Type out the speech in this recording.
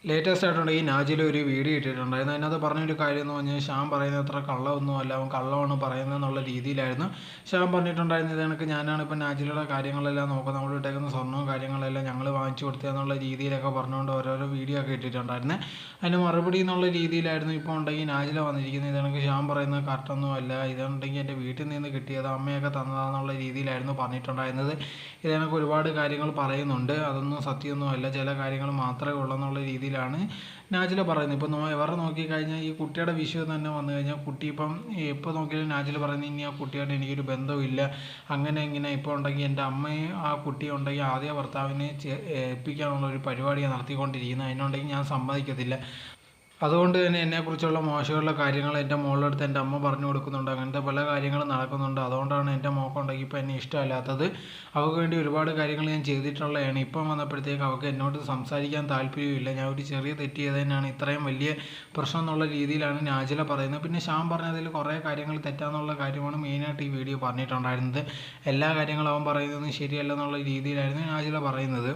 Latest ആയിട്ടുണ്ട് ഈ നാജിൽ ഒരു വീഡിയോ ഇട്ടിട്ടുണ്ടായിരുന്നു. അതിനകത്ത് പറഞ്ഞൊരു കാര്യം എന്ന് പറഞ്ഞാൽ ഷ്യാം പറയുന്നത് അത്ര കള്ളമൊന്നും അല്ല, അവൻ കള്ളമാണ് പറയുന്നത് എന്നുള്ള രീതിയിലായിരുന്നു ഷ്യാം പറഞ്ഞിട്ടുണ്ടായിരുന്നത്. കണക്ക് ഞാനാണ് ഇപ്പം നാജിലയുടെ കാര്യങ്ങളെല്ലാം നോക്കുന്നത്, നമ്മൾ ഇട്ടേക്കുന്ന സ്വർണ്ണവും കാര്യങ്ങളെല്ലാം ഞങ്ങൾ വാങ്ങിച്ചു കൊടുത്തതെന്നുള്ള രീതിയിലൊക്കെ പറഞ്ഞുകൊണ്ട് ഓരോരോ വീഡിയോ ഒക്കെ ഇട്ടിട്ടുണ്ടായിരുന്നു. അതിന് മറുപടി എന്നുള്ള രീതിയിലായിരുന്നു ഇപ്പോൾ ഉണ്ടെങ്കിൽ നാജില വന്നിരിക്കുന്നത്. ഇതെനിക്ക് ഷ്യാം പറയുന്നത് കറക്റ്റൊന്നും അല്ല, ഇതുണ്ടെങ്കിൽ എൻ്റെ വീട്ടിൽ നിന്ന് കിട്ടിയത് അമ്മയൊക്കെ തന്നതാണെന്നുള്ള രീതിയിലായിരുന്നു പറഞ്ഞിട്ടുണ്ടായിരുന്നത്. ഇതെനിക്ക് ഒരുപാട് കാര്യങ്ങൾ പറയുന്നുണ്ട്, അതൊന്നും സത്യമൊന്നും അല്ല, ചില കാര്യങ്ങൾ മാത്രമേ ഉള്ളെന്നുള്ള രീതിയിലാണ് നാജില പറയുന്നത്. ഇപ്പോൾ എവരെ നോക്കിക്കഴിഞ്ഞാൽ ഈ കുട്ടിയുടെ വിഷയം തന്നെ വന്നു കഴിഞ്ഞാൽ കുട്ടി ഇപ്പം എപ്പോൾ നോക്കിയാലും നാജില പറയുന്നത് ഇനി ആ കുട്ടിയായിട്ട് എനിക്കൊരു ബന്ധവുമില്ല, അങ്ങനെ ഇങ്ങനെ ഇപ്പോൾ ഉണ്ടെങ്കിൽ എൻ്റെ അമ്മയും ആ കുട്ടിയും ഉണ്ടെങ്കിൽ ആദ്യ ഭർത്താവിനെ ഏൽപ്പിക്കാനുള്ള ഒരു പരിപാടിയാണ് നടത്തിക്കൊണ്ടിരിക്കുന്നത്, അതിനുണ്ടെങ്കിൽ ഞാൻ സമ്മതിക്കത്തില്ല. അതുകൊണ്ട് തന്നെ എന്നെക്കുറിച്ചുള്ള മോശമുള്ള കാര്യങ്ങൾ എൻ്റെ മോളുടെ അടുത്ത് എൻ്റെ അമ്മ പറഞ്ഞു കൊടുക്കുന്നുണ്ട്, അങ്ങനത്തെ പല കാര്യങ്ങളും നടക്കുന്നുണ്ട്. അതുകൊണ്ടാണ് എൻ്റെ മോക്കുണ്ടെങ്കിൽ ഇപ്പോൾ എന്നെ ഇഷ്ടമല്ലാത്തത്. അവൾക്ക് വേണ്ടി ഒരുപാട് കാര്യങ്ങൾ ഞാൻ ചെയ്തിട്ടുള്ളതാണ്. ഇപ്പം വന്നപ്പോഴത്തേക്ക് അവൾക്ക് എന്നോട് സംസാരിക്കാൻ താല്പര്യമില്ല, ഞാൻ ഒരു ചെറിയ തെറ്റ് ചെയ്തതിനാണ് ഇത്രയും വലിയ പ്രശ്നം എന്നുള്ള രീതിയിലാണ് നാജില പറയുന്നത്. പിന്നെ ഷ്യാം പറഞ്ഞതിൽ കുറേ കാര്യങ്ങൾ തെറ്റാന്നുള്ള കാര്യമാണ് മെയിനായിട്ട് ഈ വീഡിയോ പറഞ്ഞിട്ടുണ്ടായിരുന്നത്. എല്ലാ കാര്യങ്ങളും അവൻ പറയുന്നതൊന്നും ശരിയല്ലെന്നുള്ള രീതിയിലായിരുന്നു നാജില പറയുന്നത്.